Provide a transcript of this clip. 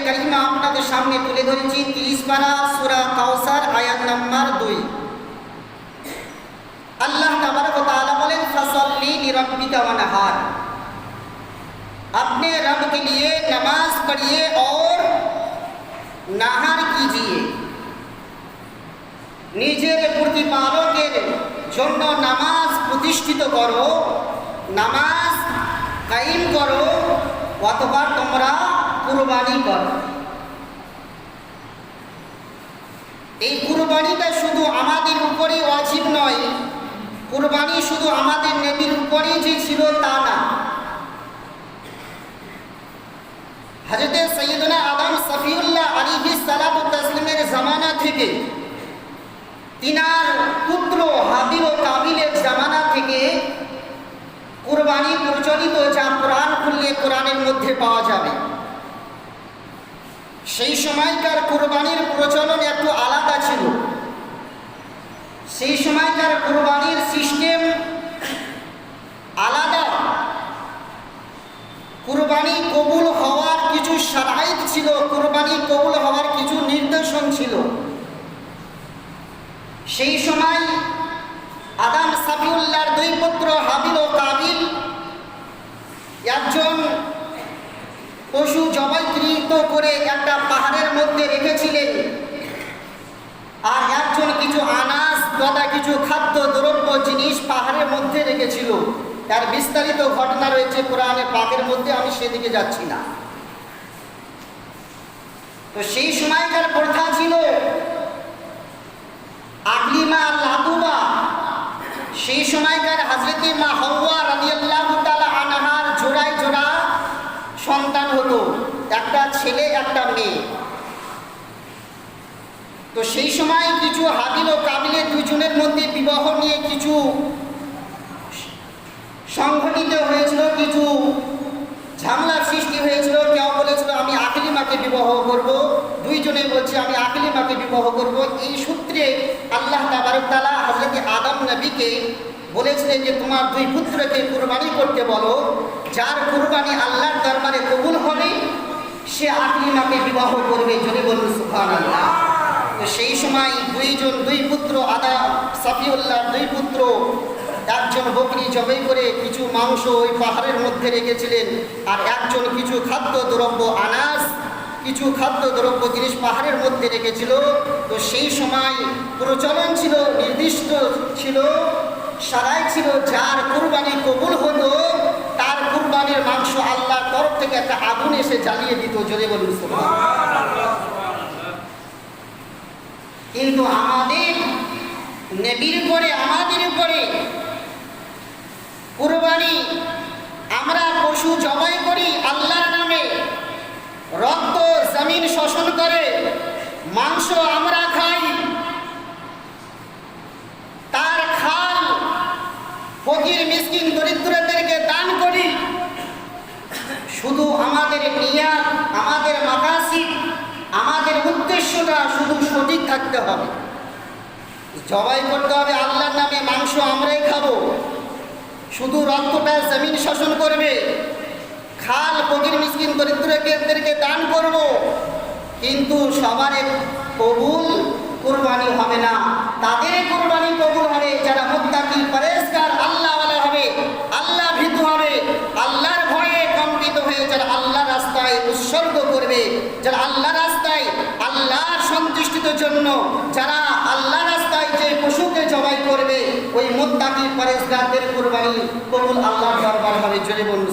কারিমা আপনাদের সামনে তুলে ধরেছি 30 পারা সূরা কাউসার আয়াত নাম্বার 2। अल्लाह तबारक व तआला बोले फसल्ली लिरब्बिका वनहार, अपने रब के लिए नमाज पढ़िए और नाहार कीजिए। নিজের প্রতিপালকের জন্য নামাজ প্রতিষ্ঠিত করো, নামাজ কায়েম করো, অথবা তোমরা কুরবানি করো। এই কুরবানিটা শুধু আমাদের উপরই ওয়াজিব নয়, কুরবানি শুধু আমাদের নবীর উপরই যে ছিল তা না। হযরত সৈয়দনা আদম সফিউল্লাহ আলাইহিস সালাতু তাসলিমের জামানা থেকে, তিনার পুত্র হাবিল ও কাবিলের জামানা থেকে কুরবানি প্রচলিত, যা কোরআন খুললে কোরআনের মধ্যে পাওয়া যাবে। সেই সময়কার কুরবানির প্রচলন একটু আলাদা ছিল। সেই সময়কার কুরবানির সিস্টেম আলাদা। কুরবানি কবুল হওয়ার কিছু শারাইত ছিল, কুরবানি কবুল হওয়ার কিছু নির্দেশন ছিল। সেই সময় আদম সাফিউল্লাহর দুই পুত্র হাবিল ও কাবিল একজন পশু জবাইকৃত করে একটা পাহাড়ের মধ্যে রেখেছিলেন, আর একজন কিছু আনাজ তথা কিছু খাদ্য দ্রব্য জিনিস পাহাড়ের মধ্যে রেখেছিল। তার বিস্তারিত ঘটনা রয়েছে কোরআনে পাকের মধ্যে, আমি সেদিকে যাচ্ছি না। তো সেই সময়কার প্রথা ছিল আকলিমা লাতুবা। সেই সময়কার হযরত মা হাওয়া রাদিয়াল্লাহু তাআলা আনহার জোড়ায় জোড়া সন্তান হতো, একটা ছেলে একটা মেয়ে। তো সেই সময় কিছু হাবিল ও কাবিলের দুজনের মধ্যে বিবাহ নিয়ে কিছু সংঘটিত হয়েছিল, কিছু ঝামেলার সৃষ্টি হয়েছিল। কেউ বলেছিল আমি আকলিমাকে বিবাহ করব, দুইজনে বলছে আমি আকলিমাকে বিবাহ করব। এই সূত্রে আল্লাহ তাবারক তাআলা হযরত আদম নবীকে বলেছিলেন যে তোমার দুই পুত্রকে কুরবানি করতে বলো, যার কুরবানি আল্লাহর দরবারে কবুল হবে সে আকলিমাকে বিবাহ করবে। যদি বলুন সুবহানাল্লাহ। তো সেই সময় দুই পুত্র আদম সাফিউল্লাহর দুই পুত্র একজন বকরি জবাই করে কিছু মাংস ওই পাহাড়ের মধ্যে রেখেছিলেন, আর একজন কিছু খাদ্য দ্রব্য আনাজ, কিছু খাদ্য দ্রব্য জিনিস পাহাড়ের মধ্যে রেখেছিল। তো সেই সময় প্রচলন ছিল, নির্দিষ্ট ছিল, সারাই ছিল, যার কুরবানি কবুল হতো তার কুরবানির মাংস আল্লাহর তরফ থেকে একটা আগুন এসে জ্বালিয়ে দিত। জোরে বলুন সুবহানাল্লাহ। কিন্তু আমাদের নবীর উপরে, আমাদের উপরে কুরবানি, আমরা পশু জবাই করি আল্লাহর নামে, রক্ত জমিন শোষণ করে মাংস আমরা খাই, তার খাল ফকির মিসকিন দরিদ্রদেরকে দান করি। শুধু আমাদের নিয়াত, আমাদের মাকাসিদ, আমাদের উদ্দেশ্যটা শুধু সঠিক থাকতে হবে। জবাই করতে হবে আল্লাহর নামে, মাংস আমরাই খাবো, শুধু রক্তটা জমিন শোষণ করবে, খাল ফকির মিসকিন দরিদ্রদেরকে দান করব, কিন্তু সবার কবুল কুরবানি হবে না। তাদের কুরবানি কবুল হবে যারা মুত্তাকি, পরেজগার, আল্লাহওয়ালা হবে, আল্লাহ ভীতু হবে, আল্লাহর ভয়ে কম্পিত হয়ে যারা আল্লাহর রাস্তায় উৎসর্গ করবে, যারা আল্লাহর রাস্তায় আল্লাহর সন্তুষ্টির জন্য যারা আল্লাহর রাস্তায় যে পশুকে জবাই করবে, ওই মুত্তাকি পরেজগারদের কুরবানি কবুল আল্লাহর দরবার হবে। জোরে বলুন